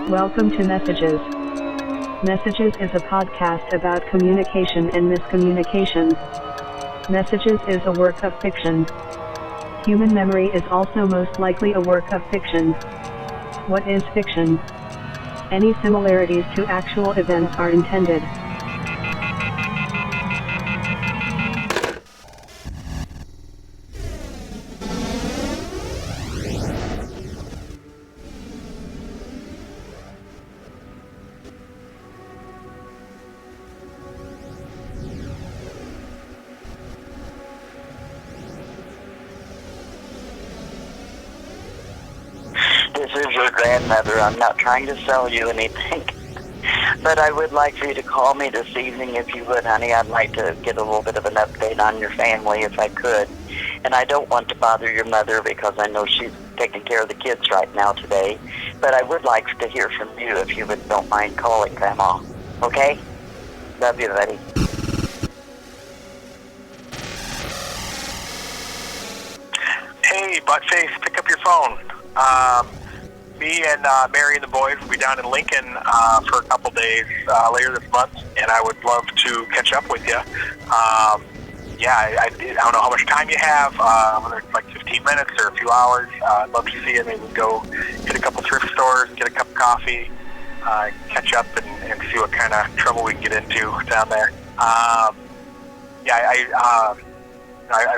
Welcome to Messages. Messages is a podcast about communication and miscommunication. Messages is a work of fiction. Human memory is also most likely a work of fiction. What is fiction? Any similarities to actual events are intended. This is your grandmother. I'm not trying to sell you anything, but I would like for you to call me this evening if you would, honey. I'd like to get a little bit of an update on your family if I could. And I don't want to bother your mother because I know she's taking care of the kids right now today, but I would like to hear from you if you would don't mind calling Grandma. Okay? Love you, buddy. Hey, Buttface, pick up your phone. Me and Mary and the boys will be down in Lincoln for a couple days later this month, and I would love to catch up with you. I don't know how much time you have, whether it's like 15 minutes or a few hours. I'd love to see you. Maybe we'll go hit a couple thrift stores, get a cup of coffee, catch up and see what kind of trouble we can get into down there. I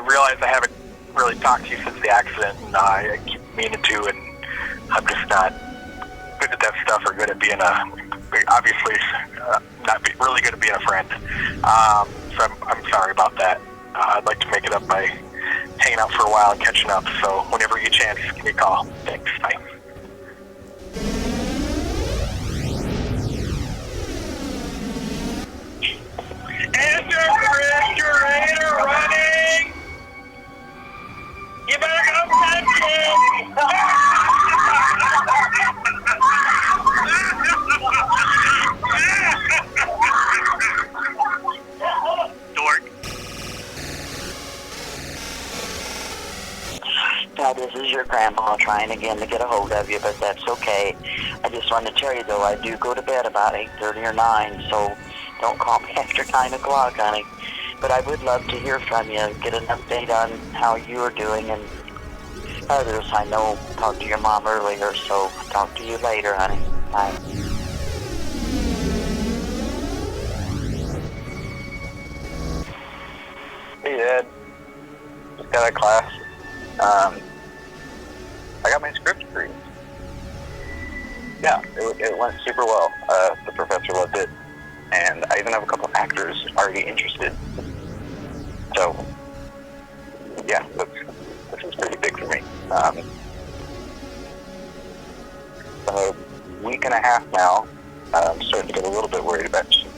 realize I haven't really talked to you since the accident, and I keep meaning to, and I'm just not good at that stuff or good at being really good at being a friend. So I'm sorry about that. I'd like to make it up by hanging out for a while and catching up. So whenever you get a chance, give me a call. Thanks. Bye. Is your refrigerator running? You better come touch it! Dork. Now, this is your grandma trying again to get a hold of you, but that's okay. I just wanted to tell you, though, I do go to bed about 8:30 or 9, so don't call me after 9 o'clock, honey. But I would love to hear from you and get an update on how you are doing and others. I know talked to your mom earlier, so talk to you later, honey. Bye. Hey, Ed. Just got out of class. I got my script agreed. Yeah, it went super well. The professor loved it, and I even have a couple of actors already interested. So, yeah, this is pretty big for me. A week and a half now, I'm starting to get a little bit worried about you.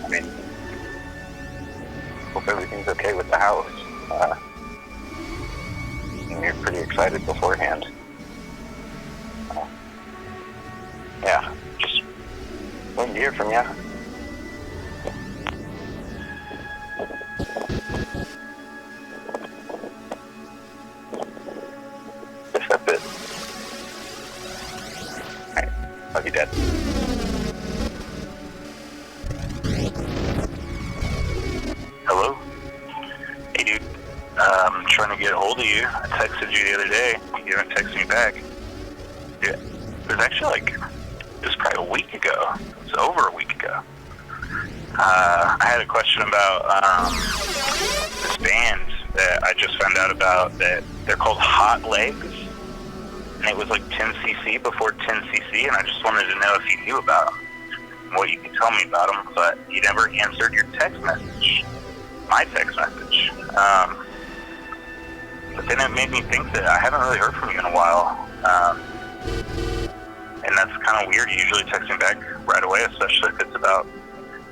I mean, hope everything's okay with the house. And you're pretty excited beforehand. Yeah, just waiting to hear from you. Guess that's it. Alright, love you, Dad. Hello? Hey, dude. I'm trying to get a hold of you. I texted you the other day. You haven't texted me back. Yeah. It was actually it was probably a week ago. It was over a week ago. I had a question about this band that I just found out about. That they're called Hot Legs, and it was like 10cc before 10cc, and I just wanted to know if you knew about them, and what you could tell me about them. But you never answered your text message, my text message. But then it made me think that I haven't really heard from you in a while, and that's kind of weird. You usually text me back right away, especially if it's about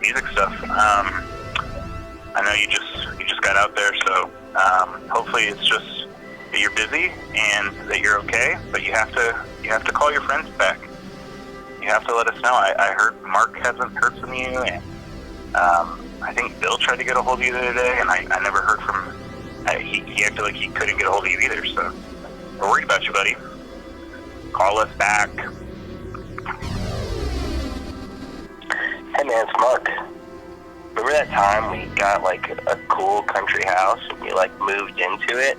music stuff. I know you just got out there, so hopefully it's just that you're busy and that you're okay. But you have to call your friends back. You have to let us know. I heard Mark hasn't heard from you, and I think Bill tried to get a hold of you the other day, and I never heard from him. He acted like he couldn't get a hold of you either. So we're worried about you, buddy. call us back. Hey man, it's Mark. Remember that time we got like a cool country house and you like moved into it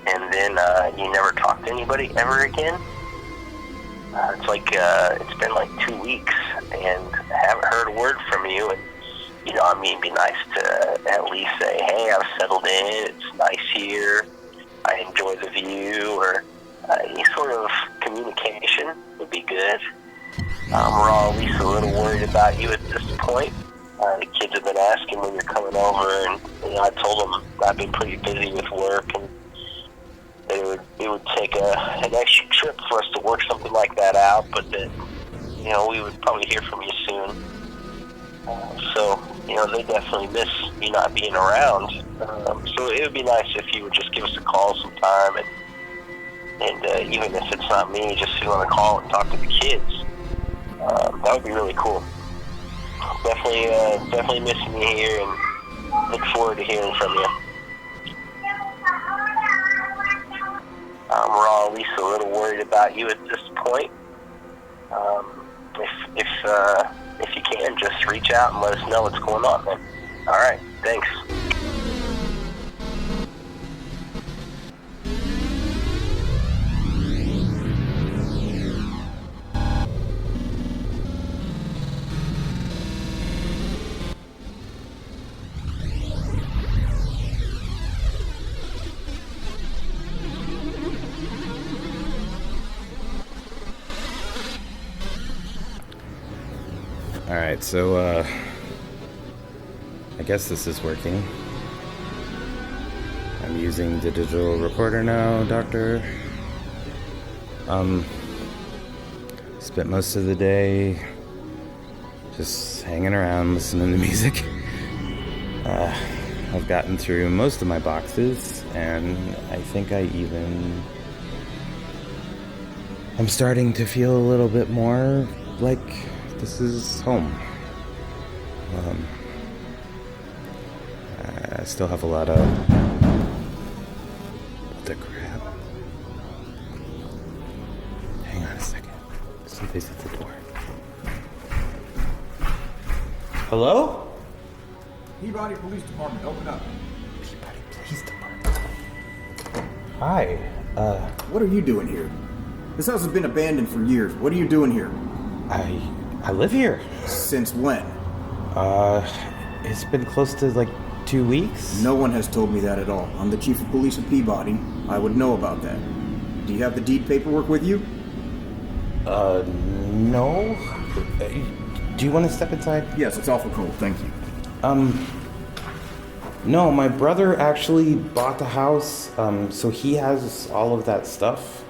and then you never talked to anybody ever again? It's been like 2 weeks and I haven't heard a word from you, and it'd be nice to at least say, hey, I've settled in, it's nice here, I enjoy the view, or any sort of communication would be good. We're all at least a little worried about you at this point. The kids have been asking when you're coming over, and I told them I've been pretty busy with work, and it would take an extra trip for us to work something like that out, but that we would probably hear from you soon. They definitely miss you not being around. So it would be nice if you would just give us a call sometime, and even if it's not me, just sit on the call and talk to the kids. That would be really cool. Definitely missing you here, and look forward to hearing from you. We're all at least a little worried about you at this point. If you can, just reach out and let us know what's going on, man. All right, thanks. Alright, so, I guess this is working. I'm using the digital recorder now, Doctor. Spent most of the day just hanging around, listening to music. I've gotten through most of my boxes, and I think I'm starting to feel a little bit more like this is home. I still have a lot of... What the crap? Hang on a second. Somebody's at the door. Hello? Peabody Police Department, open up. Peabody Police Department. Hi. What are you doing here? This house has been abandoned for years. What are you doing here? I live here. Since when? It's been close to like 2 weeks. No one has told me that at all. I'm the chief of police of Peabody. I would know about that. Do you have the deed paperwork with you? No. Do you want to step inside? Yes, it's awful cold. Thank you. No, my brother actually bought the house, so he has all of that stuff.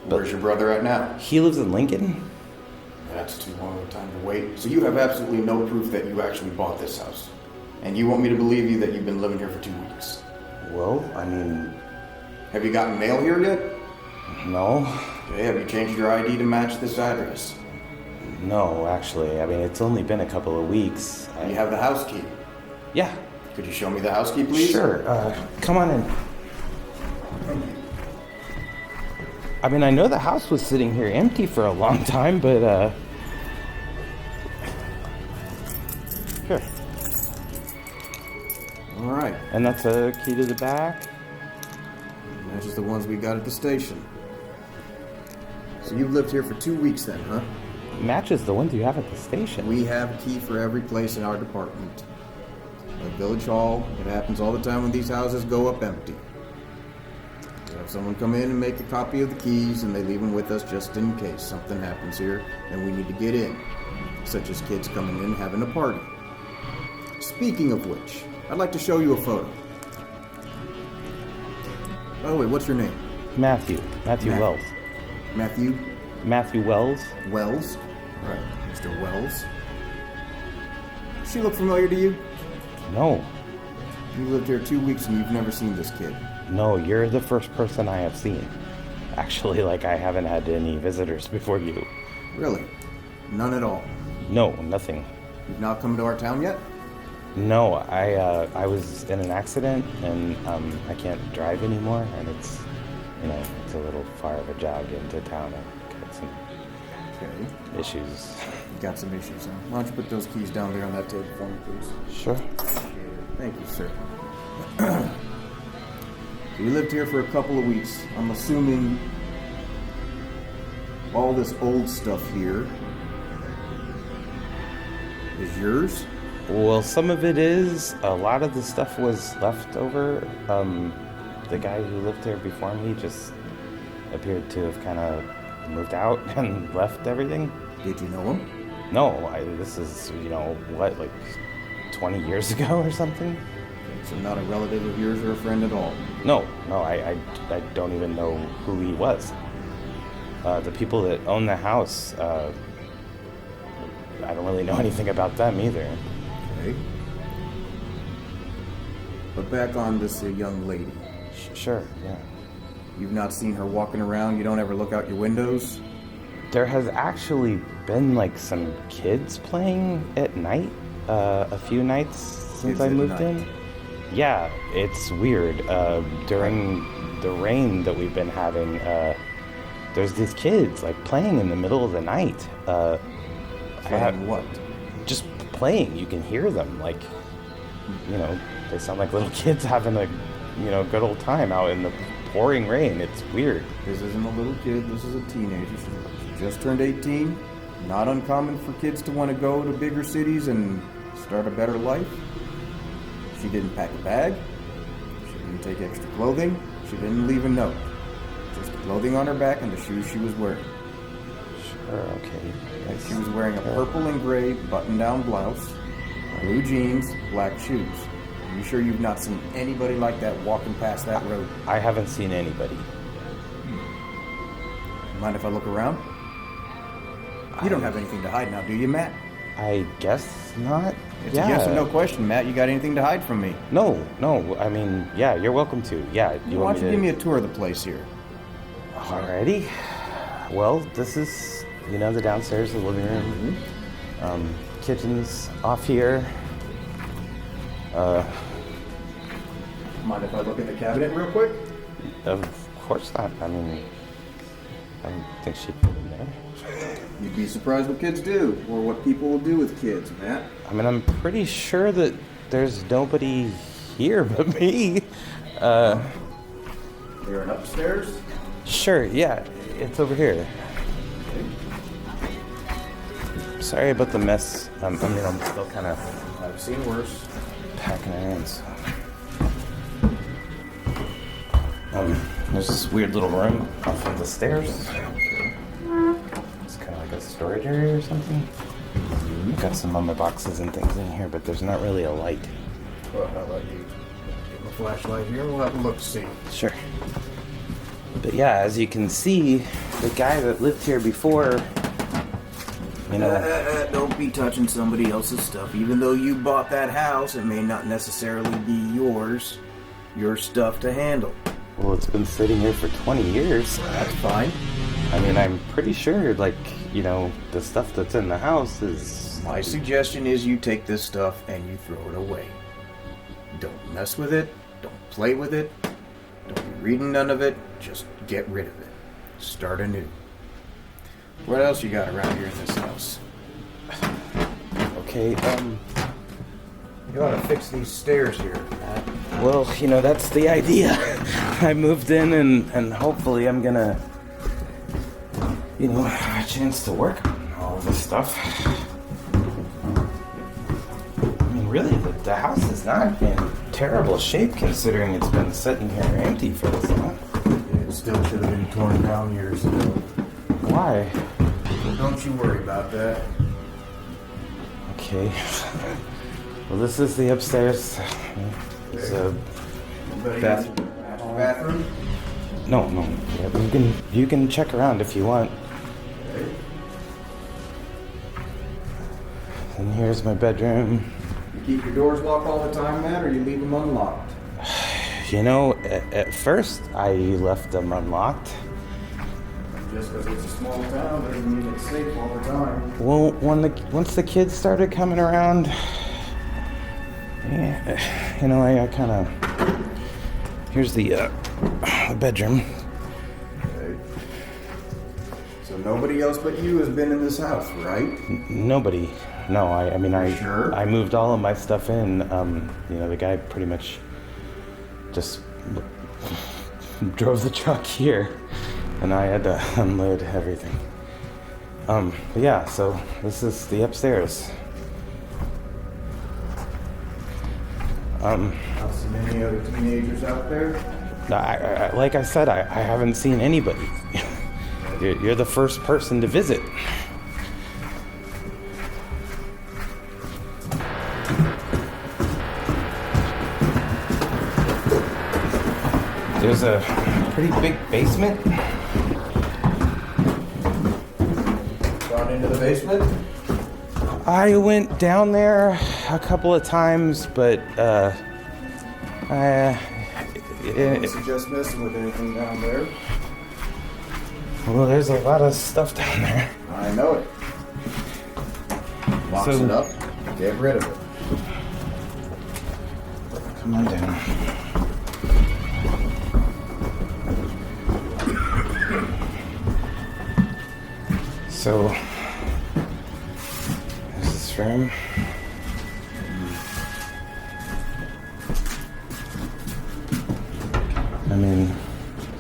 Where's your brother at now? He lives in Lincoln. That's too long of a time to wait. So you have absolutely no proof that you actually bought this house. And you want me to believe you that you've been living here for 2 weeks? Well, I mean... Have you gotten mail here yet? No. Okay, have you changed your ID to match this address? No, actually. I mean, it's only been a couple of weeks. You have the house key? Yeah. Could you show me the house key, please? Sure. Come on in. I mean, I know the house was sitting here empty for a long time, but, Here. All right. And that's a key to the back. Matches the ones we got at the station. So you've lived here for 2 weeks then, huh? Matches the ones you have at the station. We have a key for every place in our department. Like Village Hall, it happens all the time when these houses go up empty. We have someone come in and make a copy of the keys, and they leave them with us just in case something happens here and we need to get in, such as kids coming in having a party. Speaking of which, I'd like to show you a photo. By the way, what's your name? Matthew Wells. Matthew? Matthew Wells. Wells? Right, Mr. Wells. Does she look familiar to you? No. You lived here 2 weeks and you've never seen this kid. No, you're the first person I have seen. Actually, I haven't had any visitors before you. Really? None at all? No, nothing. You've not come to our town yet? No, I was in an accident and I can't drive anymore, and you know, it's a little far of a jog into town. I've got some issues. You got some issues, huh? Why don't you put those keys down there on that table for me, please? Sure. Thank you, sir. So you lived here for a couple of weeks. I'm assuming all this old stuff here is yours? Well, some of it is. A lot of the stuff was left over. The guy who lived here before me just appeared to have kind of moved out and left everything. Did you know him? No, this is, you know, what, like 20 years ago or something? So not a relative of yours or a friend at all? No, I don't even know who he was. The people that own the house, I don't really know anything about them either. Okay. But back on this young lady. Sure, yeah. You've not seen her walking around? You don't ever look out your windows? There has actually been like some kids playing at night, a few nights since I moved in. Yeah, it's weird. During the rain that we've been having, there's these kids like playing in the middle of the night. Playing what? Just playing. You can hear them. Like, you know, they sound like little kids having a, you know, good old time out in the pouring rain. It's weird. This isn't a little kid. This is a teenager. She just turned 18. Not uncommon for kids to want to go to bigger cities and start a better life. She didn't pack a bag. She didn't take extra clothing. She didn't leave a note. Just the clothing on her back and the shoes she was wearing. Sure, okay. And she was wearing a purple and gray button-down blouse, blue jeans, black shoes. Are you sure you've not seen anybody like that walking past that road? I haven't seen anybody. Mind if I look around? You don't have anything to hide now, do you, Matt? I guess not. It's a yes or no question, Matt. You got anything to hide from me? No. I mean, yeah, you're welcome to. Yeah. Why don't you give me a tour of the place here? Alrighty. Well, this is, you know, the downstairs, the living room. Mm-hmm. Kitchen's off here. Mind if I look in the cabinet real quick? Of course not. I mean, I don't think she'd put in there. You'd be surprised what kids do, or what people will do with kids, Matt. I mean, I'm pretty sure that there's nobody here but me. You're an upstairs? Sure, yeah. It's over here. Sorry about the mess. I'm still kind of... I've seen worse. Packing it in, so... There's this weird little room off of the stairs. It's kind of like a storage area or something. I've got some of my boxes and things in here, but there's not really a light. Well, how about you get my flashlight here and we'll have a look see. Sure. But yeah, as you can see, the guy that lived here before, you know... Don't be touching somebody else's stuff. Even though you bought that house, it may not necessarily be yours. Your stuff to handle. Well, it's been sitting here for 20 years. That's fine. I mean, I'm pretty sure, like, you know, the stuff that's in the house is... My suggestion is you take this stuff and you throw it away. Don't mess with it. Don't play with it. Don't be reading none of it. Just get rid of it. Start anew. What else you got around here in this house? Okay, You ought to fix these stairs here, Matt. well, you know, that's the idea. I moved in and hopefully I'm gonna, you know, have a chance to work on all of this stuff. I mean, really, the house is not in terrible shape considering it's been sitting here empty for this long. It still should have been torn down years ago. Why? Well, don't you worry about that. Okay. Well, this is the upstairs. It's a bathroom? No. Yeah, you can check around if you want. Okay. And here's my bedroom. You keep your doors locked all the time, Matt, or you leave them unlocked? You know, at first I left them unlocked. Just because it's a small town doesn't mean it's safe all the time. Well, once the kids started coming around, yeah, you know, I kind of... Here's the bedroom. nobody else but you has been in this house, right? Nobody. No, I Sure? I moved all of my stuff in. The guy pretty much just drove the truck here, and I had to unload everything. But yeah, so this is the upstairs. Not seen any other teenagers out there? Like I said, I haven't seen anybody. You're the first person to visit. There's a pretty big basement. Gone into the basement? I went down there a couple of times, but I wouldn't suggest messing with anything down there. well, there's a lot of stuff down there. I know it. Box So- it up, get rid of it. Come on down. So, there's this room. I mean,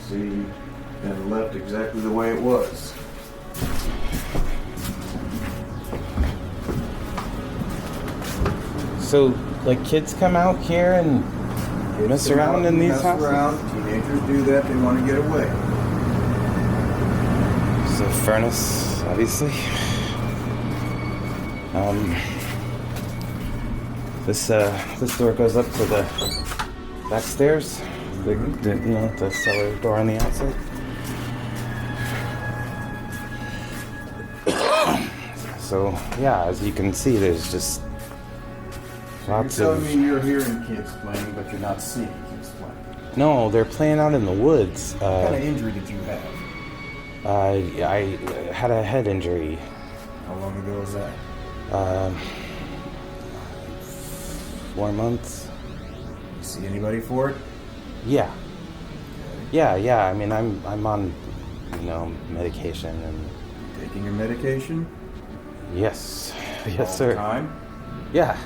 See, and left exactly the way it was. so like kids come out here and mess around in these houses? Teenagers do that, they want to get away. There's a furnace, obviously. This door goes up to the back stairs. The cellar door on the outside. So yeah, as you can see, there's just lots You're of. telling me you're hearing kids playing, but you're not seeing kids playing. No, they're playing out in the woods. What kind of injury did you have? I had a head injury. How long ago was that? 4 months. You see anybody for it? Yeah. I mean, I'm on, medication and. Taking your medication? Yes, All yes, the sir. time? Yeah.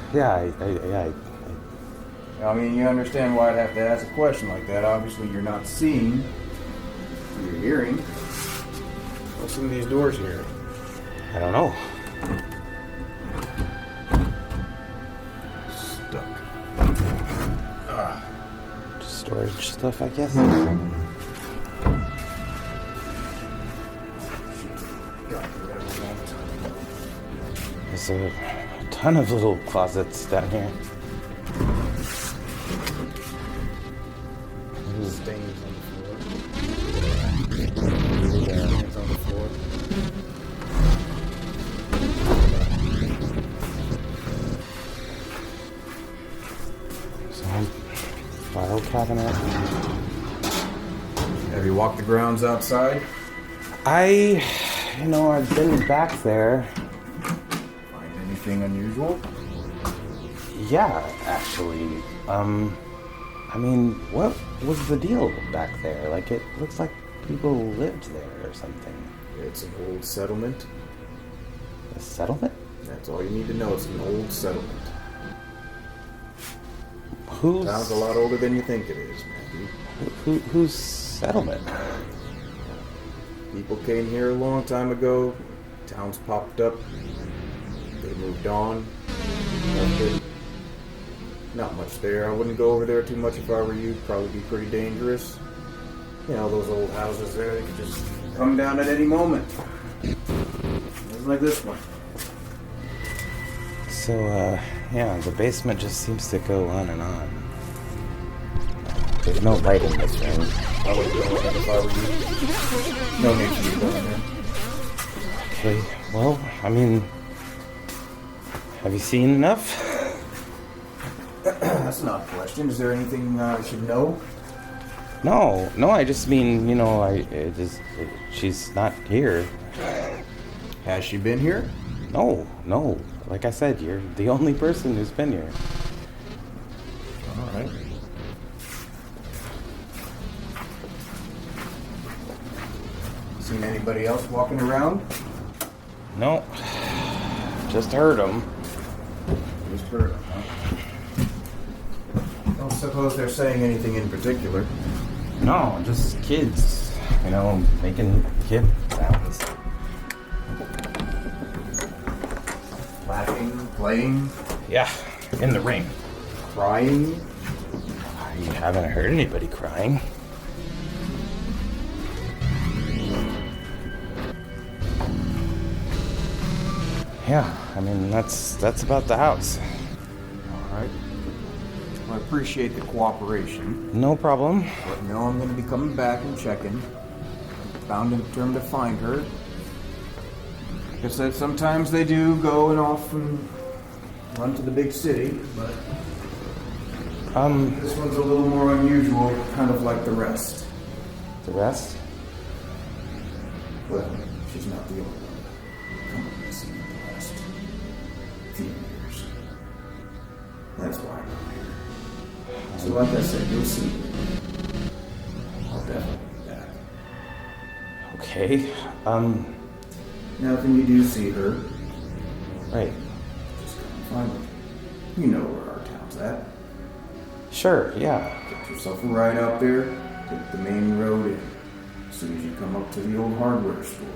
I mean, you understand why I'd have to ask a question like that. Obviously, you're not seeing. You're hearing. What's in these doors here? I don't know. Stuck. Just storage stuff, I guess. There's a ton of little closets down here. Stains on the floor. Stains on the floor. Some file cabinet. Have you walked the grounds outside? I've been back there. Find anything unusual? Yeah, actually. I mean, what was the deal back there? Like, it looks like people lived there or something. It's an old settlement. A settlement? That's all you need to know. It's an old settlement. Whose Sounds a lot older than you think it is, Matthew. whose settlement? People came here a long time ago. Towns popped up. They moved on. Nothing. Not much there. I wouldn't go over there too much if I were you. Probably be pretty dangerous. You know, those old houses there, they could just come down at any moment. Just like this one. So, yeah, the basement just seems to go on and on. There's no light in this room. I wouldn't go in there if I were you. No need for you going there. Okay, well, I mean, have you seen enough? That's not a question. Is there anything I should know? No, I just mean, she's not here. Has she been here? No. Like I said, you're the only person who's been here. All right. Seen anybody else walking around? No. Just heard them. Just heard them, huh? Don't suppose they're saying anything in particular. No, just kids. You know, making kid sounds. Laughing, playing, Yeah, in the ring. crying. I haven't heard anybody crying. Yeah, I mean, that's about the house. All right. Well, I appreciate the cooperation. No problem. But no, I'm going to be coming back and checking. Bound and determined to find her. Like I said, sometimes they do go and off and run to the big city, but this one's a little more unusual, kind of like the rest. The rest? Well, she's not the only one. Come on, this in the last few years. That's why I'm here. So like I said, you'll see. I'll definitely be back. Okay. Now, if you do see her, Right. just come and find me. You know where our town's at. Sure, yeah. Get yourself a ride out there, take the main road in. As soon as you come up to the old hardware store,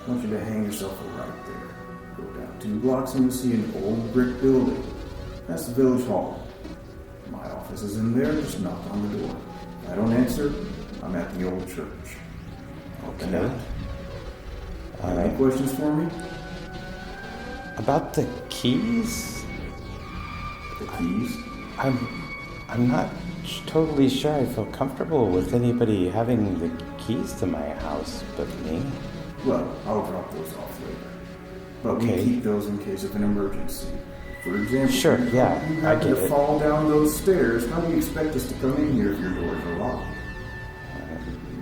I want you to hang yourself a right there. Go down 2 blocks and you'll see an old brick building. That's the village hall. My office is in there, just knock on the door. If I don't answer, I'm at the old church. Open Okay. up. Any questions for me? About the keys? The keys? I'm not totally sure I feel comfortable with anybody having the keys to my house but me. Well, I'll drop those off later. But Okay. we keep those in case of an emergency. For example, Sure, yeah, you I happen get to it. fall down those stairs, how do you expect us to come in here if your doors are locked?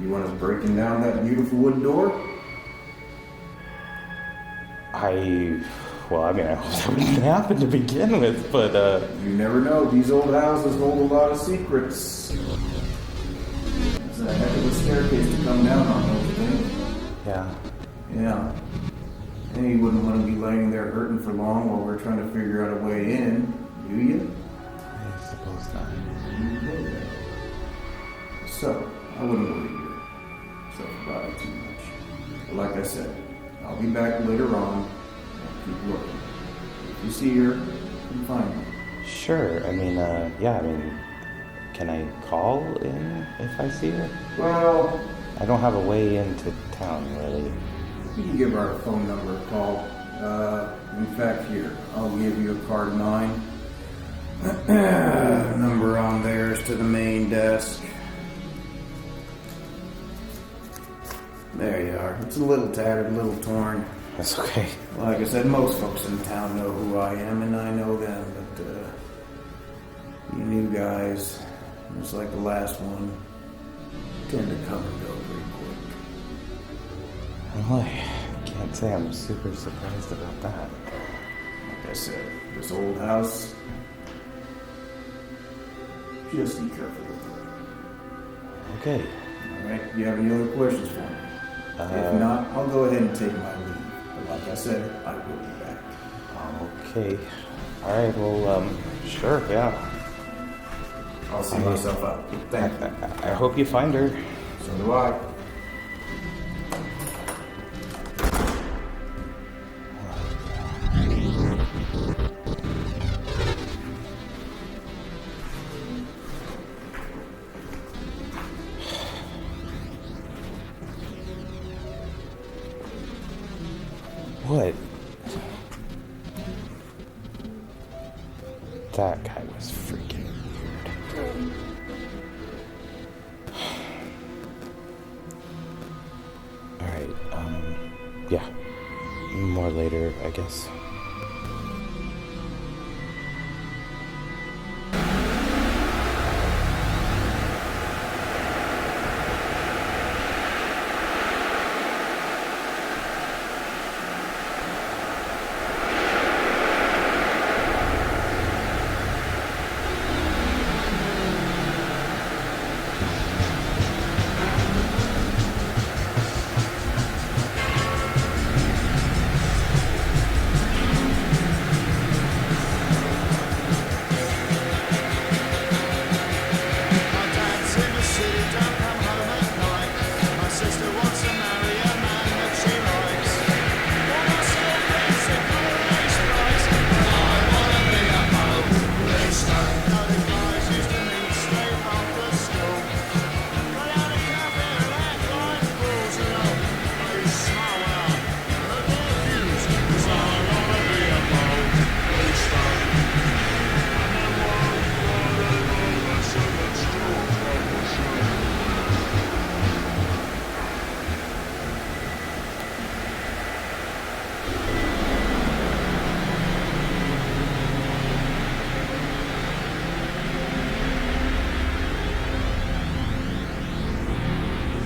You want us breaking down that beautiful wood door? Well, I mean, I hope that wouldn't happen to begin with, but, You never know. These old houses hold a lot of secrets. It's a heck of a staircase to come down on, don't you think? yeah. Yeah. And you wouldn't want to be laying there hurting for long while we're trying to figure out a way in, do you? I suppose not. So, I wouldn't worry yourself about it too much. But like I said, I'll be back later on. I'll keep looking. If you see her, you can find me. Sure, I mean, can I call in if I see her? Well, I don't have a way into town, really. you can give our phone number a call. In fact, here, I'll give you a card of mine. Number on there is to the main desk. There you are. It's a little tattered, a little torn. That's okay. Like I said, most folks in town know who I am, and I know them, but you new guys, just like the last one, tend to come and go pretty quick. Well, I can't say I'm super surprised about that. Like I said, this old house, just be careful with it. Okay. Alright, do you have any other questions for me? If not, I'll go ahead and take my leave. But like I said, I will be back. Okay. Alright, well, sure, yeah. I'll see myself out. Thank you. I hope you find her. So do I. What? That guy was freaking weird. Alright, yeah. More later, I guess.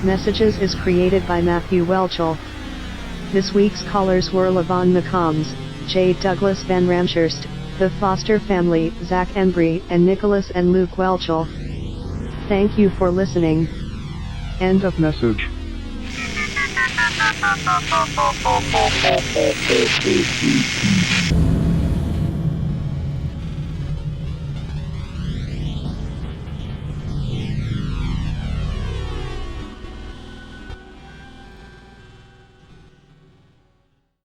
Messages is created by Matthew Welchel. This week's callers were Levon McCombs, J. Douglas Van Ramshurst, the Foster family, Zach Embry, and Nicholas and Luke Welchel. Thank you for listening. End of message.